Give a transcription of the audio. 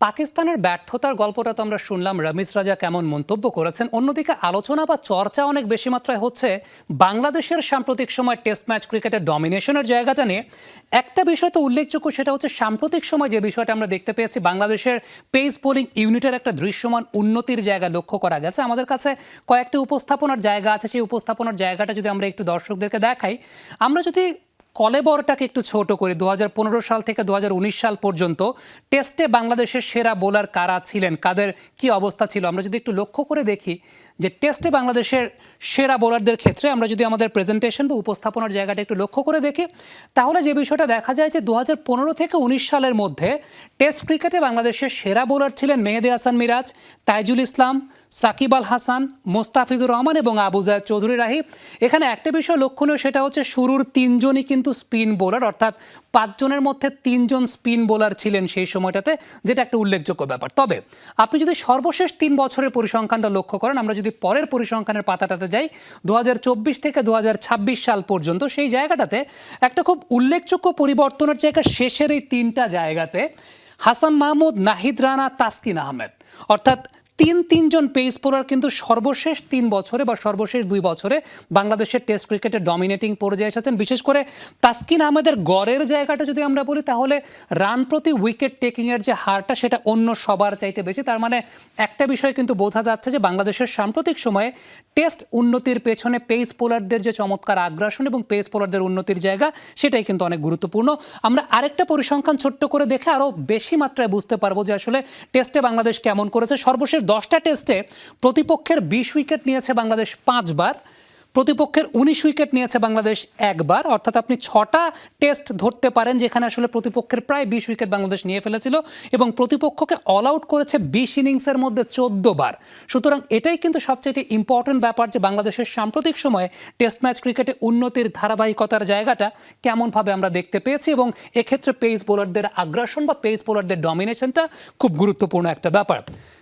পাকিস্তানের ব্যর্থতার গল্পটা তো আমরা শুনলাম, রমিজ রাজা কেমন মন্তব্য করেছেন। অন্যদিকে আলোচনা বা চর্চা অনেক বেশি মাত্রায় হচ্ছে বাংলাদেশের সাম্প্রতিক সময় টেস্ট ম্যাচ ক্রিকেটের ডমিনেশনের জায়গাটা নিয়ে। একটা বিষয় তো উল্লেখযোগ্য, সেটা হচ্ছে সাম্প্রতিক সময় যে বিষয়টা আমরা দেখতে পেয়েছি, বাংলাদেশের পেস বোলিং ইউনিটের একটা দৃশ্যমান উন্নতির জায়গা লক্ষ্য করা গেছে। আমাদের কাছে কয়েকটি উপস্থাপনার জায়গা আছে, সেই উপস্থাপনার জায়গাটা যদি আমরা একটু দর্শকদেরকে দেখাই। আমরা যদি কলেবরটাকে একটু ছোট করে 2015 সাল থেকে 2019 সাল পর্যন্ত টেস্টে বাংলাদেশের সেরা বোলার কারা ছিলেন, কাদের কি অবস্থা ছিল, আমরা যদি একটু লক্ষ্য করে দেখি যে টেস্টে বাংলাদেশের সেরা বোলারদের ক্ষেত্রে আমরা যদি আমাদের প্রেজেন্টেশন বা উপস্থাপনার জায়গাটা একটু লক্ষ্য করে দেখি, তাহলে যে বিষয়টা দেখা যায় যে 2015 থেকে 19 সালের মধ্যে টেস্ট ক্রিকেটে বাংলাদেশের সেরা বোলার ছিলেন মেহেদী হাসান মিরাজ, তাইজুল ইসলাম, সাকিব আল হাসান, মোস্তাফিজুর রহমান এবং আবু জায়েদ চৌধুরী রাহি। এখানে একটা বিষয় লক্ষণীয়, সেটা হচ্ছে শুরুর তিনজনই কিন্তু স্পিন বোলার, অর্থাৎ 5 জনের মধ্যে 3 জন স্পিন বোলার ছিলেন সেই সময়টাতে, যেটা একটা উল্লেখযোগ্য ব্যাপার। তবে আপনি যদি সর্বশেষ 3 বছরের পরিসংখ্যানটা লক্ষ্য করেন, আমরা যদি পরের পরিসংখ্যানের পাতাটাতে যাই 2024 থেকে 2026 সাল পর্যন্ত, সেই জায়গাটাতে একটা খুব উল্লেখযোগ্য পরিবর্তনের জায়গা শেষের এই 3টা জায়গাতে হাসান মাহমুদ, নাহিদ রানা, তাসকিন আহমেদ, অর্থাৎ তিনজন পেস বোলার কিন্তু সর্বশেষ 3 বছরে বা সর্বশেষ 2 বছরে বাংলাদেশের টেস্ট ক্রিকেটে ডমিনেটিং পর্যায়ে এসেছেন। বিশেষ করে তাসকিন আহমেদের গড়ের জায়গাটা যদি আমরা বলি, তাহলে রান প্রতি উইকেট টেকিংয়ের যে হারটা, সেটা অন্য সবার চাইতে বেশি। তার মানে একটা বিষয় কিন্তু বোঝা যাচ্ছে যে বাংলাদেশের সাম্প্রতিক সময়ে টেস্ট উন্নতির পেছনে পেস বোলারদের যে চমৎকার আগ্রাসন এবং পেস বোলারদের উন্নতির জায়গা, সেটাই কিন্তু অনেক গুরুত্বপূর্ণ। আমরা আরেকটা পরিসংখ্যান ছোট্ট করে দেখে আরও বেশি মাত্রায় বুঝতে পারবো যে আসলে টেস্টে বাংলাদেশ কেমন করেছে। সর্বশেষ 10টা টেস্টে প্রতিপক্ষের 20 উইকেট নিয়েছে বাংলাদেশ 5 বার, প্রতিপক্ষের 19 উইকেট নিয়েছে বাংলাদেশ 1 বার, অর্থাৎ আপনি 6টা টেস্ট ধরতে পারেন যেখানে আসলে প্রতিপক্ষের প্রায় 20 উইকেট বাংলাদেশ নিয়ে ফেলেছিল এবং প্রতিপক্ষকে অল আউট করেছে 20 ইনিংসের মধ্যে 14 বার। সুতরাং এটাই কিন্তু সবচেয়ে ইম্পর্টেন্ট ব্যাপার যে বাংলাদেশের সাম্প্রতিক সময়ে টেস্ট ম্যাচ ক্রিকেটে উন্নতির ধারাবাহিকতার জায়গাটা কেমনভাবে আমরা দেখতে পেয়েছি, এবং এক্ষেত্রে পেস বোলারদের আগ্রাসন বা পেস বোলারদের ডমিনেশনটা খুব গুরুত্বপূর্ণ একটা ব্যাপার।